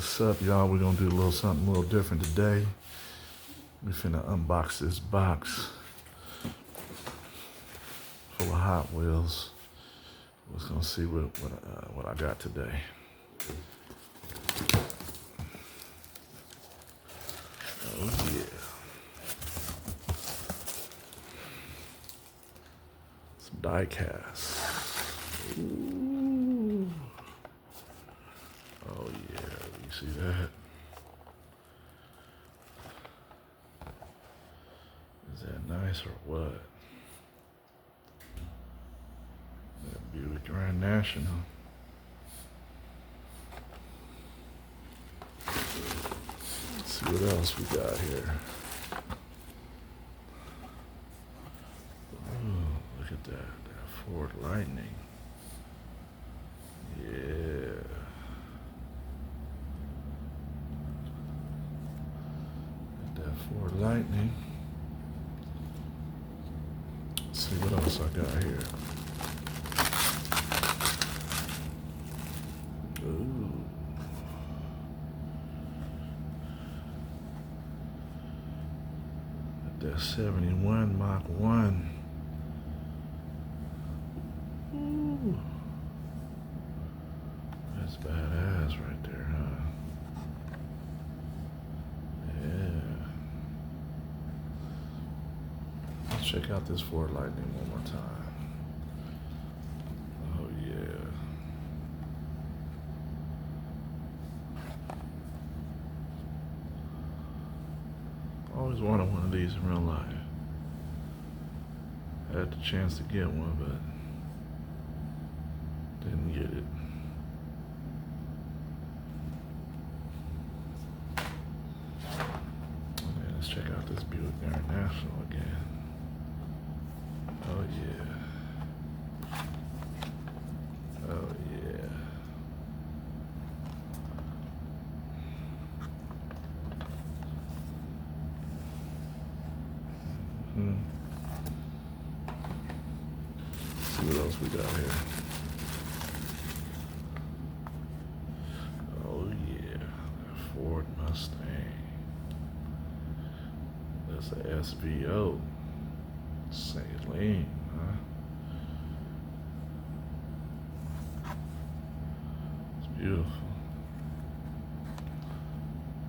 What's up, y'all? We're gonna do a little something a little different today. We finna unbox this box full of Hot Wheels. We're gonna see what I got today. Oh yeah. Some Diecast. Ooh. Oh yeah, you see that? Is that nice or what? That Buick Grand National. Let's see what else we got here. Ooh, look at that Ford Lightning. Yeah. That Ford Lightning. Let's see what else I got here. Ooh. That 71 Mach 1. Ooh. That's badass right there, huh? Check out this Ford Lightning one more time. Oh yeah. Always wanted one of these in real life. Had the chance to get one, but didn't get it. Okay, let's check out this Buick International again. Oh yeah. Oh yeah. See what else we got here. Oh yeah, that Ford Mustang. That's a SVO. Saline, huh? It's beautiful.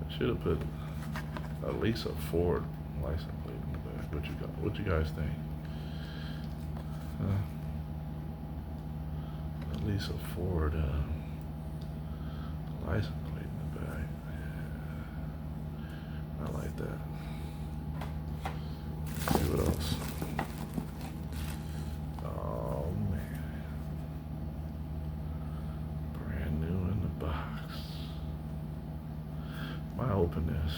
I should have put at least a Ford license plate in the back. What you guys think? At least a Ford license plate in the back. Yeah. I like that. Let's see what else. Oh man. Brand new in the box. My open this.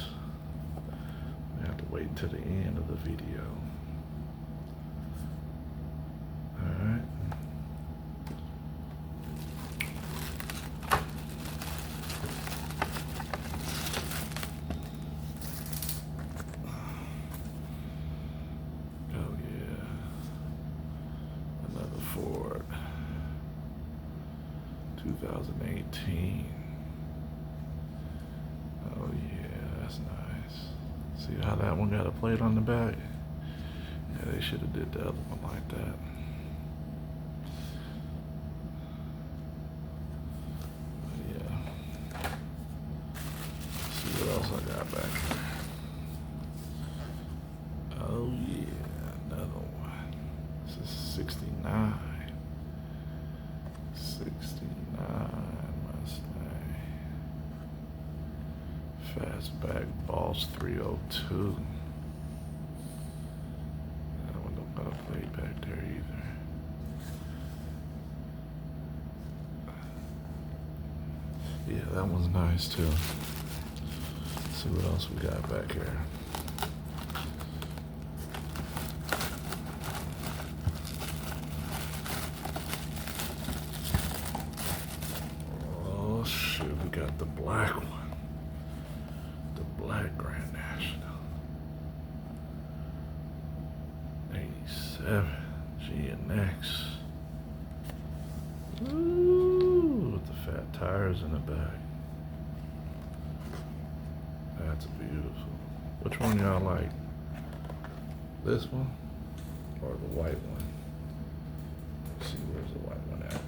I have to wait until the end of the video. Alright. Oh yeah. Another Ford. 2018. Oh yeah, that's nice. See how that one got a plate on the back? Yeah, they should have did the other one like that. But yeah. Let's see what else I got back here. Oh yeah, another one. This is 69. 69 Mustang. Fastback Boss 302. That one don't got a plate back there either. Yeah, that one's nice too. Let's see what else we got back here. Oh shit, we got the black one. Black Grand National 87 GNX. Ooh, with the fat tires in the back. That's beautiful. Which one y'all like? This one or the white one? Let's see, where's the white one at?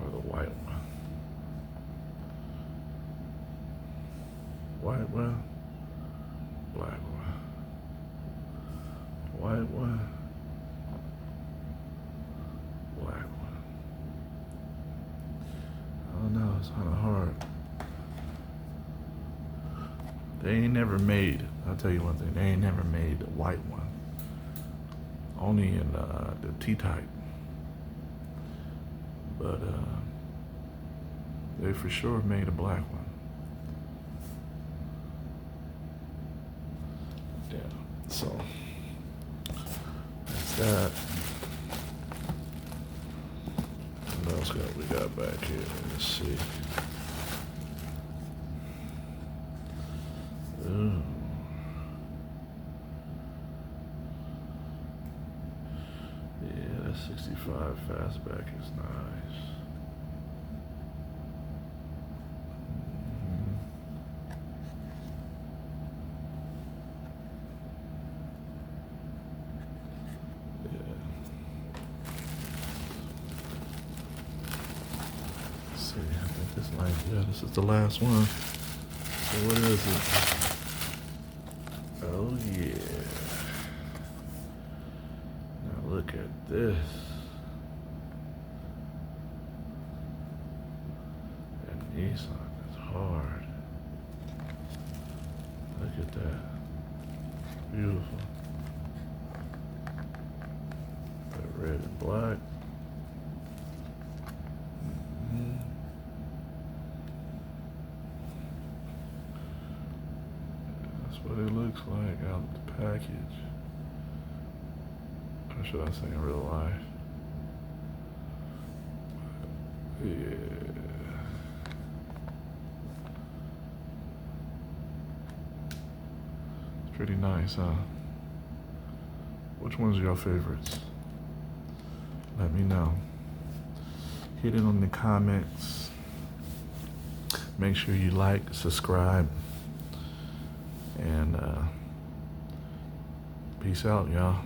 Or the white one? White one, black one. White one, black one. I don't know, it's kind of hard. They ain't never made, I'll tell you one thing, they ain't never made the white one. Only in the T-type. But they for sure made a black one. Yeah, so that's that. What else we got back here? Let's see. Ooh. Yeah, that 65 fastback is nice. Yeah, this is the last one. So what is it? Oh yeah. Now look at this. That Nissan is hard. Look at that. Beautiful. That red and black. What it looks like out of the package. Or should I say in real life? Yeah. It's pretty nice, huh? Which one's your favorites? Let me know. Hit it on the comments. Make sure you like, subscribe. And peace out, y'all.